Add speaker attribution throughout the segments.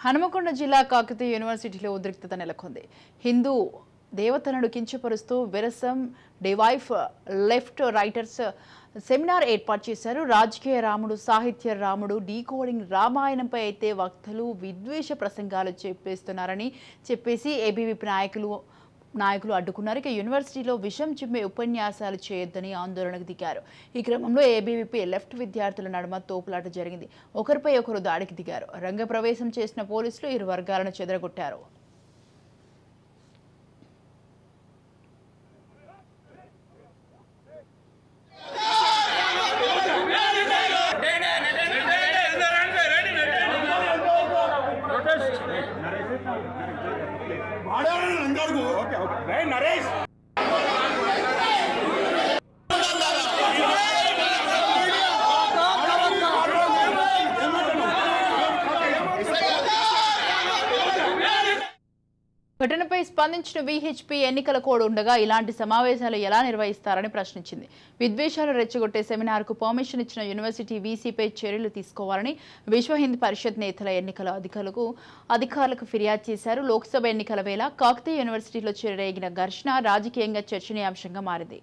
Speaker 1: హనుమకొండ జిల్లా కాకతీయ యూనివర్సిటీలో ఉద్రిక్తత నెలకొంది. హిందూ దేవతలను కించపరుస్తూ విరసం డివైఫ్ లెఫ్ట్ రైటర్స్ సెమినార్ ఏర్పాటు చేశారు. రాజకీయ రాముడు, సాహిత్య రాముడు, డీకోడింగ్ రామాయణంపై అయితే వక్తలు విద్వేష ప్రసంగాలు చెప్పేసి ఏబీవీపీ నాయకులు అడ్డుకున్నారు. ఇక యూనివర్సిటీలో విషం చిమ్మే ఉపన్యాసాలు చేయొద్దని ఆందోళనకు దిగారు. ఈ క్రమంలో ఏబీవీపీ లెఫ్ట్ విద్యార్థుల నడుమ తోపులాట జరిగింది. ఒకరిపై ఒకరు దాడికి దిగారు. రంగప్రవేశం చేసిన పోలీసులు ఇరు వర్గాలను చెదరగొట్టారు.
Speaker 2: నరేష్
Speaker 1: ఘటనపై స్పందించిన వీహెచ్పీ ఎన్నికల కోడ్ ఉండగా ఇలాంటి సమావేశాలు ఎలా నిర్వహిస్తారని ప్రశ్నించింది. విద్వేషాలు రెచ్చగొట్టే సెమినార్కు పర్మిషన్ ఇచ్చిన యూనివర్సిటీ వీసీపై చర్యలు తీసుకోవాలని విశ్వ హిందూ పరిషత్ నేతల ఎన్నికల అధికారులకు ఫిర్యాదు చేశారు. లోక్సభ ఎన్నికల వేళ కాకతీయ యూనివర్సిటీలో చెలరేగిన ఘర్షణ రాజకీయంగా చర్చనీయాంశంగా మారింది.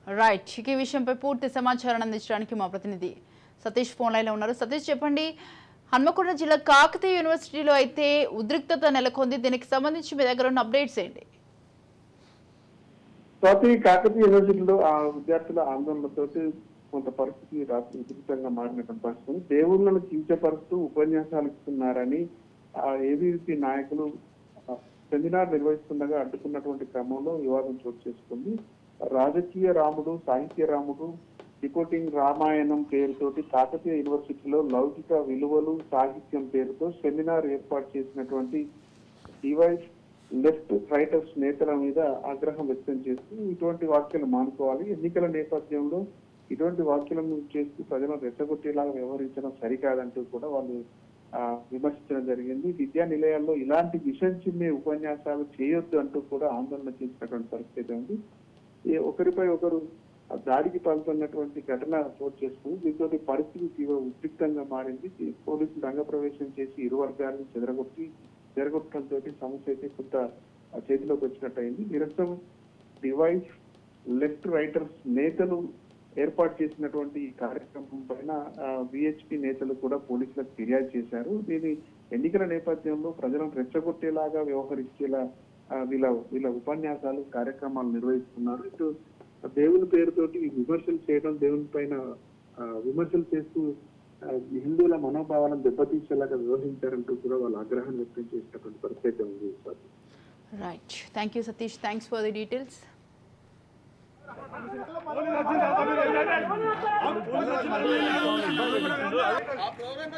Speaker 1: రైట్, ఈ విషయంపై పూర్తి సమాచారం అందించడానికి మా ప్రతినిధి సతీష్ ఫోన్ లైన్ లో ఉన్నారు. సతీష్, చెప్పండి, హన్మకొండ జిల్లా కాకతీయ యూనివర్సిటీలో అయితే ఉద్రిక్తత నెలకొంది. దీనికి సంబంధించి మీ దగ్గర ఉన్న అప్డేట్స్ ఏంటి?
Speaker 3: కాకతీయ యూనివర్సిటీలో ఆ విద్యార్థుల ఆందోళనతోటి కొంత పరిస్థితి రాష్ట్ర విస్తృతంగా మారినటువంటి పరిస్థితి. దేవుళ్లను కించపరుస్తూ ఉపన్యాసాలు ఇస్తున్నారని ఆ ఏబీవీపీ నాయకులు సెమినార్ నిర్వహిస్తుండగా అడ్డుకున్నటువంటి క్రమంలో వివాదం చోటు చేసుకుంది. రాజకీయ రాముడు, సాహిత్య రాముడు, డికోటింగ్ రామాయణం పేరుతోటి కాకతీయ యూనివర్సిటీలో లౌకిక విలువలు, సాహిత్యం పేరుతో సెమినార్ ఏర్పాటు చేసినటువంటి డివైస్ లెఫ్ట్ రైటర్స్ నేతల మీద ఆగ్రహం వ్యక్తం చేస్తూ ఇటువంటి వ్యాఖ్యలు మానుకోవాలి, ఎన్నికల నేపథ్యంలో ఇటువంటి వ్యాఖ్యలను చేస్తూ ప్రజలను రెచ్చగొట్టేలాగా వ్యవహరించడం సరికాదంటూ కూడా వాళ్ళు విమర్శించడం జరిగింది. విద్యా నిలయాల్లో ఇలాంటి విషం చిమ్మే ఉపన్యాసాలు చేయొద్దు అంటూ కూడా ఆందోళన చేసినటువంటి పరిస్థితి ఉంది. ఒకరిపై ఒకరు దాడికి పాల్గొన్నటువంటి ఘటన చోటు చేసుకుంది. దీంతో పరిస్థితి తీవ్ర ఉద్రిక్తంగా మారింది. పోలీసులు రంగప్రవేశం చేసి ఇరు వర్గాలను చెదరగొట్టడంతో సమస్య అయితే కొంత చేతిలోకి వచ్చినట్టయింది. నిరసన డివైస్ లెఫ్ట్ రైటర్స్ నేతలు ఏర్పాటు చేసినటువంటి ఈ కార్యక్రమం పైన విహెచ్పి నేతలు కూడా పోలీసులకు ఫిర్యాదు చేశారు. దీని ఎన్నికల నేపథ్యంలో ప్రజలను రెచ్చగొట్టేలాగా వ్యవహరించేలా వీళ్ళ ఉపన్యాసాలు, కార్యక్రమాలు నిర్వహిస్తున్నారు. ఇటు దేవుని పేరుతోటి విమర్శలు చేయడం, దేవుని పైన విమర్శలు చేస్తూ హిందువుల మనోభావాలను దెబ్బతీసేలాగా వ్యవహరించారంటూ కూడా వాళ్ళు ఆగ్రహాన్ని వ్యక్తం చేసినటువంటి పరిస్థితి ఉంది.
Speaker 1: Right, thank you Satish, thanks for the details.
Speaker 2: ఆ ప్రోగ్రామ్